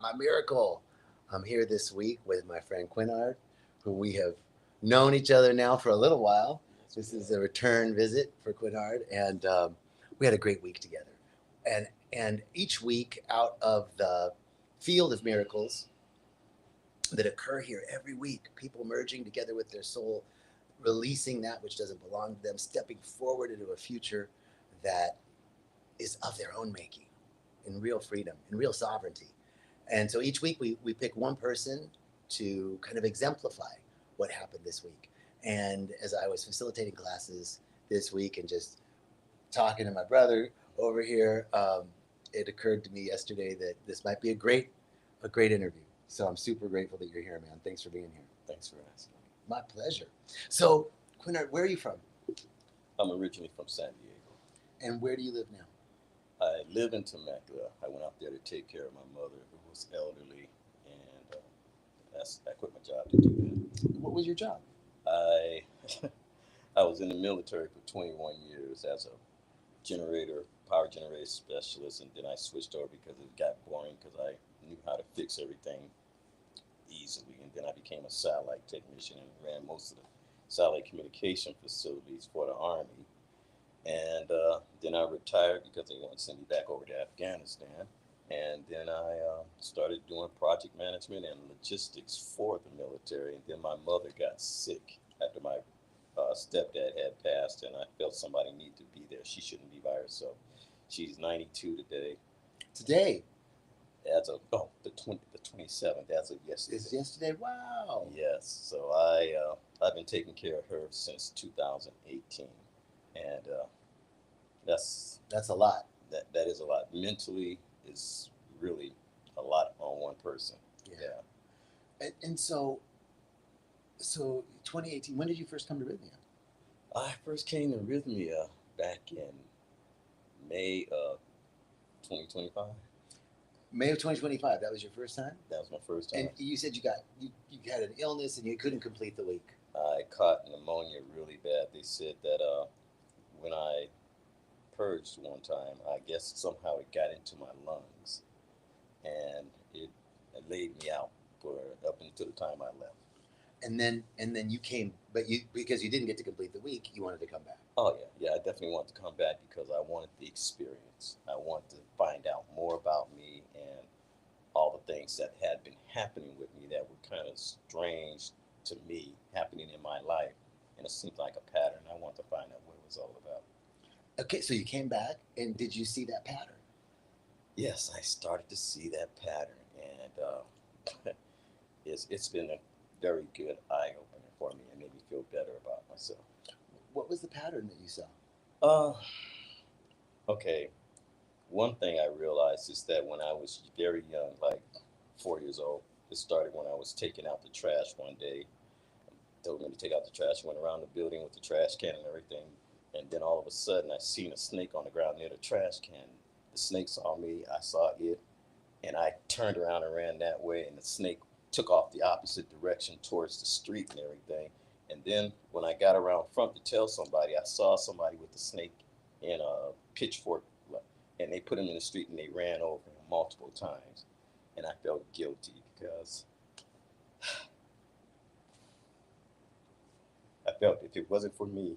my miracle. I'm here this week with my friend Quinard, who we have known each other now for a little while. Yes, This we is have. a return visit for Quinard, and we had a great week together. And each week, out of the field of miracles that occur here every week, people merging together with their soul, releasing that which doesn't belong to them, stepping forward into a future that is of their own making, in real freedom, in real sovereignty. And so each week we pick one person to kind of exemplify what happened this week. And as I was facilitating classes this week and just talking to my brother over here, it occurred to me yesterday that this might be a great interview. So I'm super grateful that you're here, man. Thanks for being here. Thanks for asking. My pleasure. So, Quinard, where are you from? I'm originally from San Diego. And where do you live now? I live in Temecula. I went out there to take care of my mother, who was elderly, and I quit my job to do What was your job? that. I was in the military for 21 years as a power generator specialist, and then I switched over because it got boring because I knew how to fix everything easily, and then I became a satellite technician and ran most of the satellite communication facilities for the Army. And then I retired because they wanted to send me back over to Afghanistan. And then I started doing project management and logistics for the military. And then my mother got sick after my stepdad had passed, and I felt somebody needed to be there. She shouldn't be by herself. She's 92 today. Today As of the 27th, as of is yesterday. yesterday. Wow. Yes, so I've been taking care of her since 2018, and that's That's a lot. that is a lot. Mentally is really a lot on one person. Yeah. Yeah. And so 2018. When did you first come to Rhythmia? I first came to Rhythmia back in May of 2025. May of 2025. That was your first time. That was my first And time. you said you had an illness and you couldn't complete the week. I caught pneumonia really bad. They said that when I purged one time, I guess somehow it got into my lungs, and it laid me out for up until the time I left. And then you came, but you because you didn't get to complete the week, you wanted to come back. Oh yeah, yeah. I definitely wanted to come back because I wanted the experience. I wanted to find out more about me and all the things that had been happening with me that were kind of strange to me happening in my life, and it seemed like a pattern. I wanted to find out what it was all about. Okay, so you came back, and did you see that pattern? Yes, I started to see that pattern, and it's been a very good eye opener for me and made me feel better about myself. What was the pattern that you saw? Uh, okay. One thing I realized is that when I was very young, like 4 years old, it started when I was taking out the trash one day. Told me to take out the trash. Went around the building with the trash can and everything, and then all of a sudden I seen a snake on the ground near the trash can. The snake saw me. I saw it, and I turned around and ran that way, and the snake took off the opposite direction towards the street and everything. And then when I got around front to tell somebody, I saw somebody with the snake in a pitchfork, and they put him in the street and they ran over him multiple times. And I felt guilty because I felt if it wasn't for me,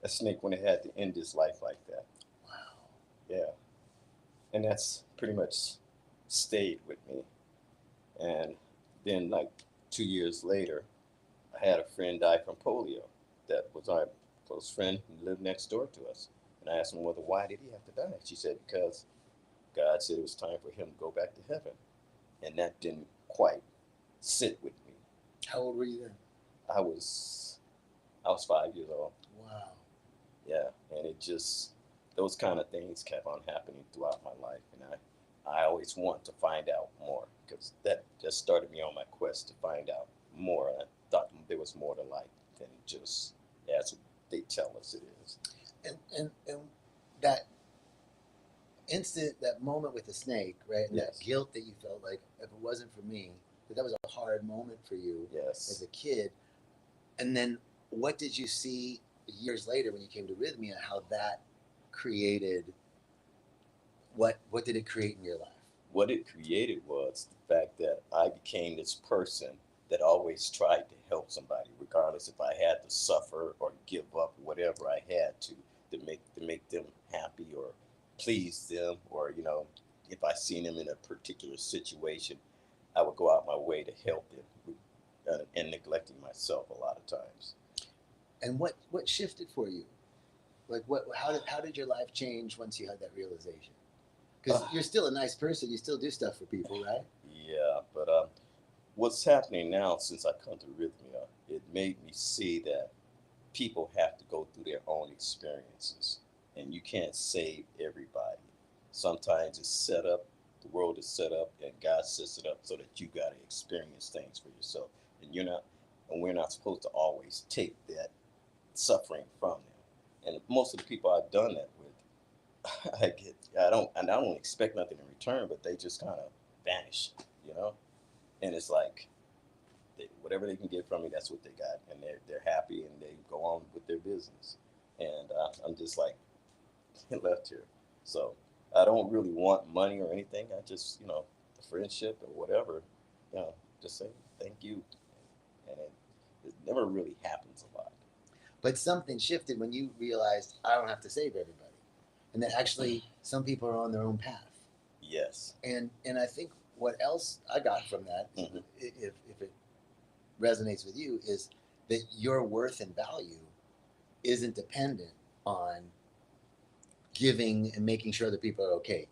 a snake wouldn't have had to end his life like that. Wow. Yeah. And that's pretty much stayed with me. And then, like 2 years later, I had a friend die from polio. That was our close friend who lived next door to us. And I asked my mother, why did he have to die? She said, because God said it was time for him to go back to heaven. And that didn't quite sit with me. How old were you then? I was I was 5 years old. Wow. Yeah. And it just those kind of things kept on happening throughout my life. And I always want to find out more because that just started me on my quest to find out more. And I thought there was more to life than just as they tell us it is. And that instant, that moment with the snake, right, and that Yes. guilt that you felt like if it wasn't for me, that was a hard moment for you as Yes. a kid. And then what did you see years later when you came to Rhythmia? How that created what did it create in your life? what it created was the fact that I became this person that always tried to help somebody, regardless if I had to suffer or give up whatever I had to make them happy or please them, or if I seen them in a particular situation, I would go out my way to help them, and neglecting myself a lot of times. And what shifted for you? Like what? How did your life change once you had that realization? Because Uh, you're still a nice person. You still do stuff for people, right? yeah, but what's happening now since I come to Rhythmia, it made me see that people have to go through their own experiences, and you can't save everybody. Sometimes it's set up, the world is set up, and God sets it up so that you got to experience things for yourself, and we're not supposed to always take that suffering from them. And most of the people I've done that with, I don't expect nothing in return, but they just kind of vanish, you know. And it's like whatever they can get from me, that's what they got, and they're happy and they go on with their business. And I'm just like left here. So I don't really want money or anything. I just the friendship or whatever, just say thank you, and it never really happens a lot. But something shifted when you realized I don't have to save everybody, and that actually some people are on their own path. Yes. And I think what else I got from that, Hmm. if it resonates with you, is that your worth and value isn't dependent on giving and making sure that people are okay,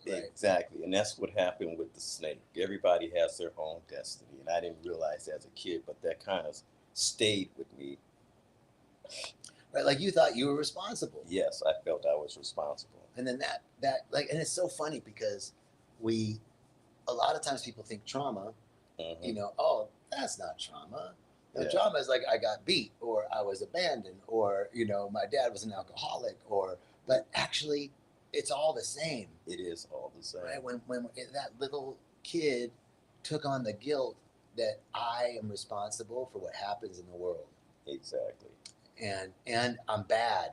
right? Exactly, and that's what happened with the snake. Everybody has their own destiny, and I didn't realize as a kid, but that kind of stayed with me. Right, like you thought you were responsible, Yes, I felt I was responsible. and then that like, and it's so funny because we a lot of times people think trauma, Hmm. oh, that's not trauma. Yeah, Trauma is like I got beat or I was abandoned or my dad was an alcoholic or, but actually it's all the same, it is all the right? same. When that little kid took on the guilt that I am responsible for what happens in the world, Exactly. and I'm bad.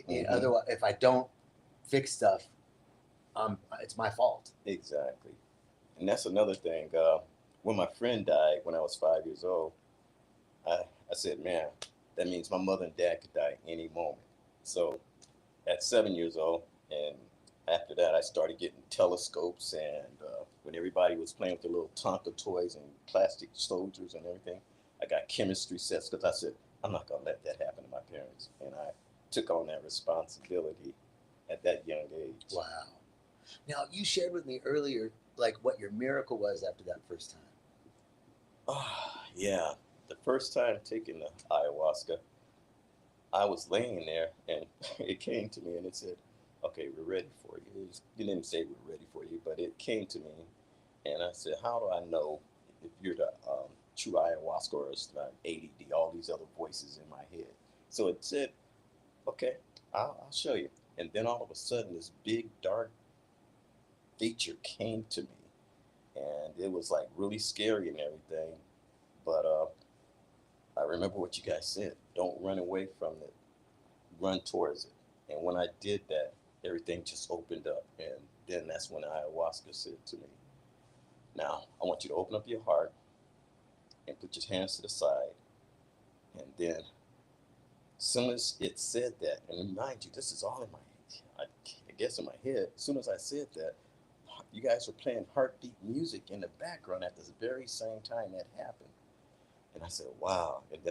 Hmm. Otherwise, if I don't fix stuff, it's my fault. Exactly. And that's another thing. When my friend died when I was 5 years old, I said, man, that means my mother and dad could die any moment. So at 7 years old, and after that, I started getting telescopes. And when everybody was playing with the little Tonka toys and plastic soldiers and everything, I got chemistry sets because I said, I'm not going to let that happen to my parents. And I took on that responsibility at that young age. Wow. Now you shared with me earlier like what your miracle was after that first time. Ah, yeah. The first time taking the ayahuasca, I was laying there and it came to me and it said, okay, we're ready for you. It didn't say we're ready for you, but it came to me. And I said, how do I know if you're the true ayahuasca or it's not ADD, all these other voices in my head? So it said, okay, I'll show you. And then all of a sudden, this big dark feature came to me. And it was like really scary and everything. But I remember what you guys said. Don't run away from it, run towards it. And when I did that, everything just opened up. And then that's when ayahuasca said to me, now I want you to open up your heart and put your hands to the side. And then, as soon as it said that, and mind you, this is all in my, I guess in my head. As soon as I said that, you guys were playing heartbeat music in the background at the very same time that happened. And I said, wow. And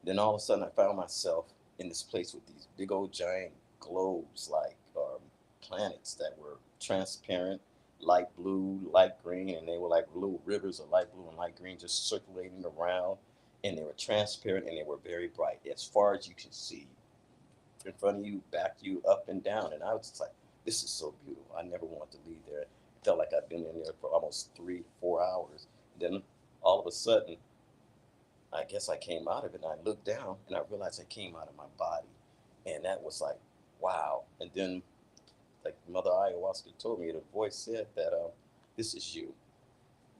then all of a sudden I found myself in this place with these big old giant globes, like planets that were transparent, light blue, light green, and they were like little rivers of light blue and light green just circulating around. And they were transparent and they were very bright, as far as you could see, in front of you, back you, up and down. And I was just like, this is so beautiful. I never want to leave there. It felt like I'd been in there for almost 3 to 4 hours. Then all of a sudden, I guess I came out of it and I looked down and I realized I came out of my body. And that was like, wow. And then, like Mother Ayahuasca told me, the voice said that this is you.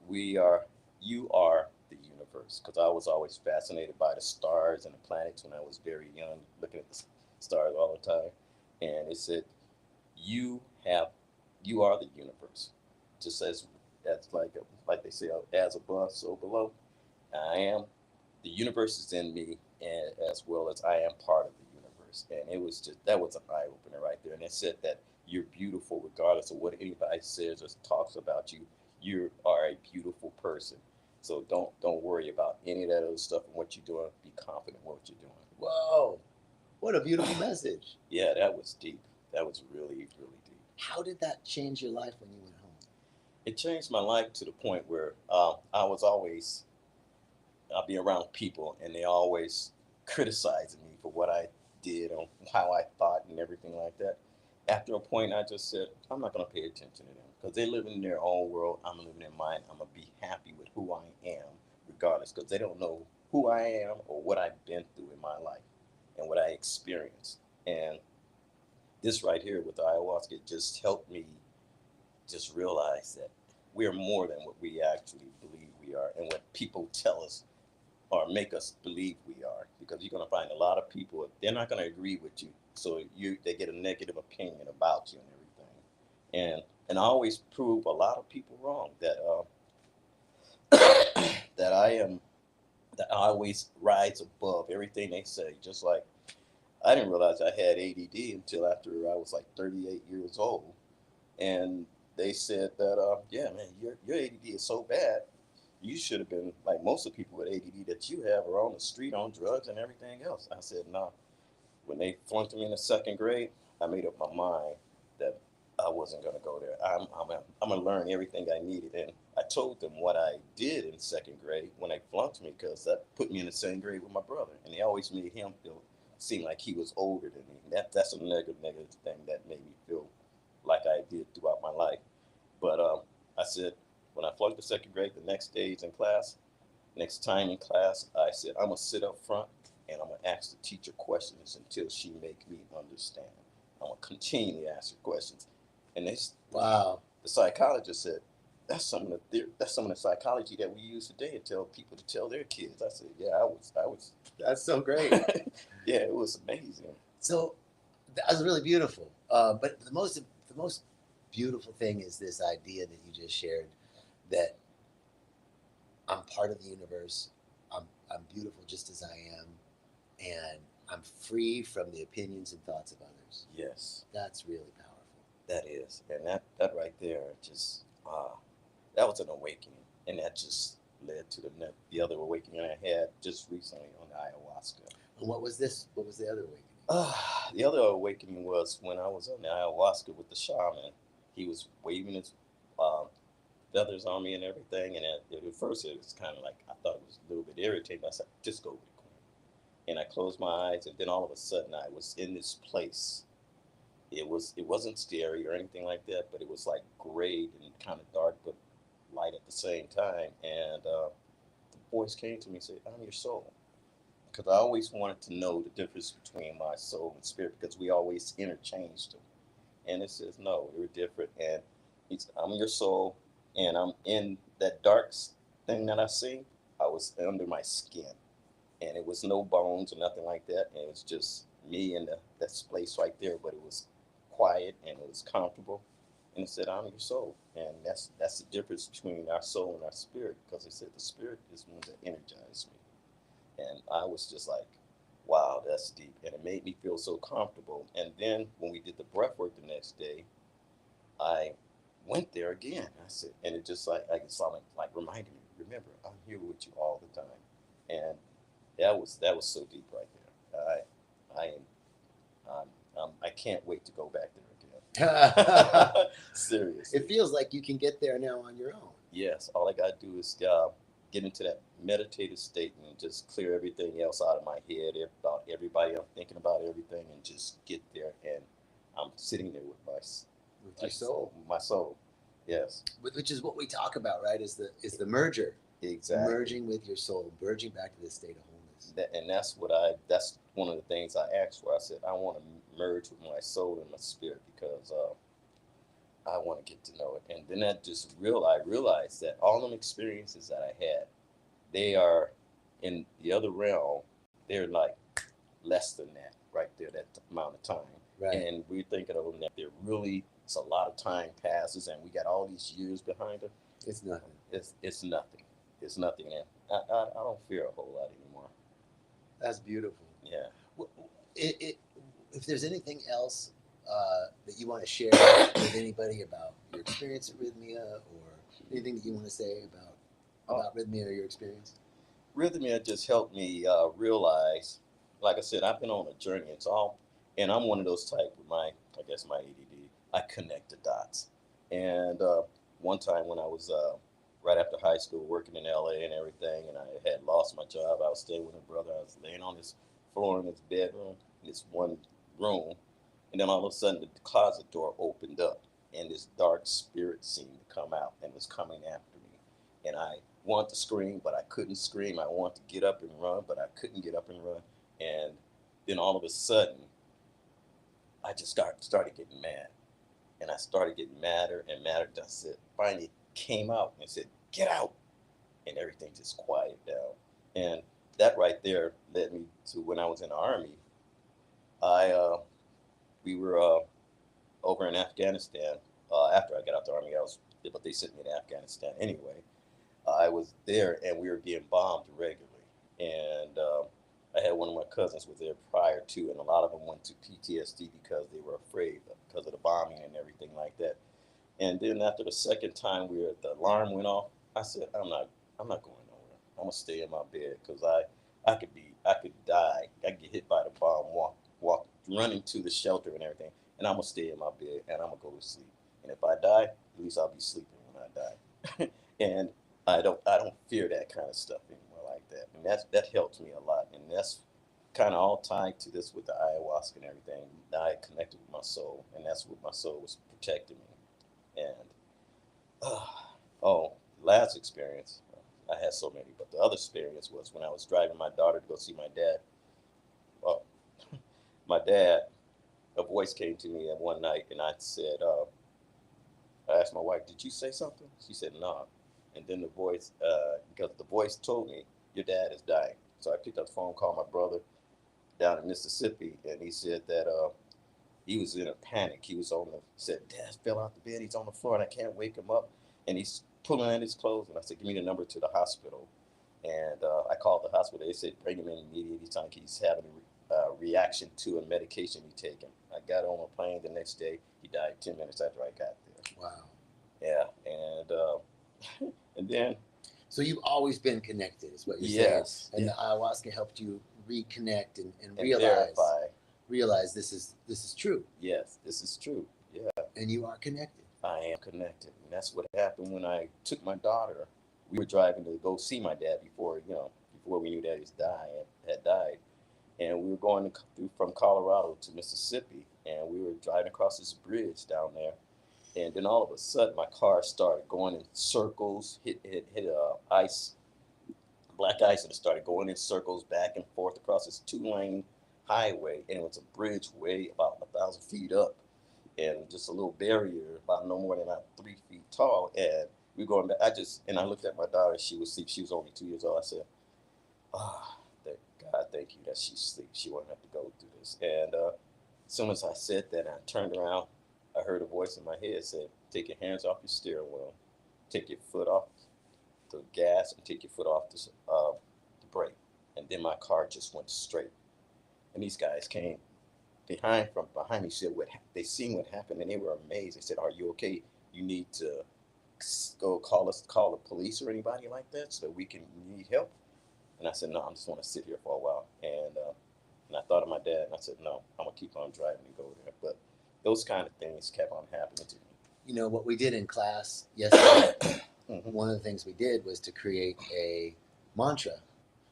We are, you are the universe. Because I was always fascinated by the stars and the planets when I was very young, looking at the stars all the time. And it said, you have you are the universe. Just as like they say, as above, so below. I am. The universe is in me, and as well as I am part of the universe. And it was just that was an eye opener right there. And it said that you're beautiful regardless of what anybody says or talks about you. You are a beautiful person. So don't worry about any of that other stuff and what you're doing. Be confident in what you're doing. Whoa, what a beautiful message. Yeah, that was deep. That was really, really deep. How did that change your life when you went home? It changed my life to the point where I was always I'll be around people and they always criticizing me for what I did and how I thought and everything like that. After a point, I just said, I'm not going to pay attention to them because they live in their own world. I'm living in mine. I'm going to be happy with who I am, regardless, because they don't know who I am or what I've been through in my life and what I experienced. And this right here with the ayahuasca just helped me just realize that we're more than what we actually believe we are and what people tell us or make us believe we are, because you're going to find a lot of people they're not going to agree with you, so they get a negative opinion about you and everything, and I always prove a lot of people wrong that that I am that I always rise above everything they say. Just like I didn't realize I had ADD until after I was like 38 years old, and they said that yeah man, your ADD is so bad, you should have been like most of the people with ADD that you have are on the street on drugs and everything else. I said, no. When they flunked me in the second grade, I made up my mind that I wasn't going to go there. I'm going to learn everything I needed. And I told them what I did in second grade when they flunked me, because that put me in the same grade with my brother. And they always made him feel seem like he was older than me. That's a negative thing that made me feel like I did throughout my life. But I said, when I flunked the second grade, the next days in class, next time in class, I said, I'm going to sit up front and I'm going to ask the teacher questions until she make me understand. I'm going to continue to ask her questions. And Wow. the psychologist said, that's some of the psychology that we use today to tell people to tell their kids. I said, yeah, I was. That's so great. Yeah, it was amazing. So that was really beautiful. But the most beautiful thing is this idea that you just shared, that I'm part of the universe. I'm beautiful just as I am, and I'm free from the opinions and thoughts of others. Yes, That's really powerful. that is, and that right there just that was an awakening, and that just led to the other awakening I had just recently on the ayahuasca. And what was this? What was the other awakening? The other awakening was when I was on the ayahuasca with the shaman. He was waving his uh, feathers on me and everything, and at first it was kind of like I thought it was a little bit irritating. I said, "Just go with it, Queen." And I closed my eyes, and then all of a sudden I was in this place. It wasn't scary or anything like that, but it was like gray and kind of dark, but light at the same time. And the voice came to me and said, "I'm your soul." Because I always wanted to know the difference between my soul and spirit, because we always interchanged them. And it says, no, we're different. And I'm your soul, and I'm in that dark thing that I see. I was under my skin, and it was no bones or nothing like that. And it was just me in that space right there, but it was quiet and it was comfortable. And it said, I'm your soul. And that's the difference between our soul and our spirit, because it said the spirit is the one that energized me. And I was just like, wow, that's deep. And it made me feel so comfortable. And then when we did the breath work the next day, I went there again. I said, and it just like I saw like reminded me, remember, I'm here with you all the time. And that was so deep right there. I am I can't wait to go back there again. Seriously. It feels like you can get there now on your own. Yes, all I gotta do is get into that meditative state and just clear everything else out of my head about everybody. I'm thinking about everything and just get there, and I'm sitting there with With your soul. my soul. Yes, Which is what we talk about, right? Is the merger. exactly. Merging with your soul, merging back to this state of wholeness. And that's one of the things I asked for. I said I want to merge with my soul and my spirit, because I want to get to know it. And then I realized that all them experiences that I had, they are in the other realm. They're like less than that right there, that amount of time. Right. And we're thinking of them that they're really it's a lot of time passes, and we got all these years behind us. It's nothing. It's nothing. It's nothing, and I don't fear a whole lot anymore. That's beautiful. Yeah. If there's anything else that you want to share with anybody about your experience at Rhythmia, or anything that you want to say about Rhythmia or your experience? Rythmia just helped me realize, like I said, I've been on a journey. It's all, and I'm one of those type with my, I guess my ADD. I connect the dots. And one time when I was right after high school, working in LA and everything, and I had lost my job, I was staying with a brother. I was laying on his floor in his bedroom, this one room, and then all of a sudden the closet door opened up, and this dark spirit seemed to come out and was coming after me. And I wanted to scream, but I couldn't scream. I wanted to get up and run, but I couldn't get up and run. And then all of a sudden, I just started getting mad, and I started getting madder and madder. I said, finally came out and said, "Get out!" And everything just quieted down. And that right there led me to when I was in the army. I we were over in Afghanistan. After I got out the army, but they sent me to Afghanistan anyway. I was there, and we were being bombed regularly. And I had one of my cousins was there prior to, and a lot of them went to PTSD because they were afraid because of the bombing and everything like that. And then after the second time, the alarm went off. I said, I'm not going nowhere. I'm gonna stay in my bed because I could die. I could get hit by the bomb, walk, running to the shelter and everything, and I'm gonna stay in my bed and I'm gonna go to sleep. And if I die, at least I'll be sleeping when I die. And I don't fear that kind of stuff anymore like that. And that helps me a lot. And that's kind of all tied to this with the ayahuasca and everything. Now I connected with my soul, and that's what my soul was protecting me. And uh, oh, last experience, I had so many, but the other experience was when I was driving my daughter to go see my dad. Well, my dad, a voice came to me at one night, and I said, I asked my wife, "Did you say something?" She said, "No." And then the voice, because the voice told me, "Your dad is dying." So I picked up the phone, called my brother down in Mississippi, and he said that he was in a panic. He was said, "Dad fell out the bed. He's on the floor, and I can't wake him up." And he's pulling on his clothes. And I said, "Give me the number to the hospital." And I called the hospital. They said, "Bring him in immediately. He's having a reaction to a medication he's taking." I got on a plane the next day. He died 10 minutes after I got there. Wow. Yeah, and and then So you've always been connected, is what you're yes, saying, and yeah, the ayahuasca helped you reconnect and and verify. realize this is true, Yes, this is true. Yeah, and you are connected. I am connected, and that's what happened when I took my daughter. We were driving to go see my dad before we knew that had died, and we were going through from Colorado to Mississippi, and we were driving across this bridge down there. And then all of a sudden, my car started going in circles, hit ice, black ice, and it started going in circles back and forth across this two-lane highway, and it was a bridge way about 1,000 feet up, and just a little barrier about no more than about 3 feet tall. And we were going back. I looked at my daughter. She was asleep. She was only 2 years old. I said, "Ah, thank God, thank you that she's asleep. She won't have to go through this." And as soon as I said that, I turned around. I heard a voice in my head say, "Take your hands off your steering wheel. Take your foot off the gas and take your foot off the brake." And then my car just went straight. And these guys came from behind me. Said they seen what happened, and they were amazed. They said, "Are you okay? You need to go call the police or anybody like that, so that we can need help." And I said, "No, I just want to sit here for a while." And I thought of my dad, and I said, "No, I'm gonna keep on driving and go there." But those kind of things kept on happening to me. You know what we did in class yesterday. Mm-hmm. One of the things we did was to create a mantra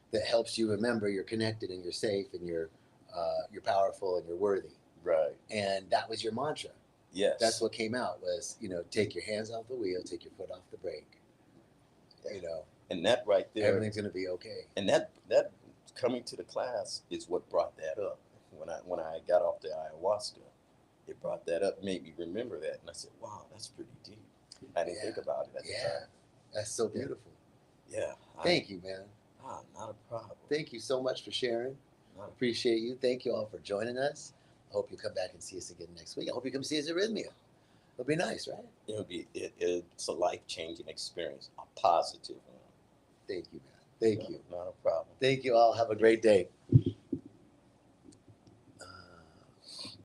that helps you remember you're connected and you're safe and you're powerful and you're worthy. Right. And that was your mantra. Yes. That's what came out was, take your hands off the wheel, take your foot off the brake. You know, And that right there, everything's gonna be okay. and that coming to the class is what brought that up. When I got off the ayahuasca, it brought that up, made me remember that, and I said, "Wow, that's pretty deep." I didn't think about it at the time. That's so beautiful. Yeah. Thank you, man. Not a problem. Thank you so much for sharing. Appreciate you. Thank you all for joining us. I hope you come back and see us again next week. I hope you come see us at Rhythmia. It'll be nice, right? It's a life changing experience, a positive one. Thank you, man. Thank you. Not a problem. Thank you all. Have a great day.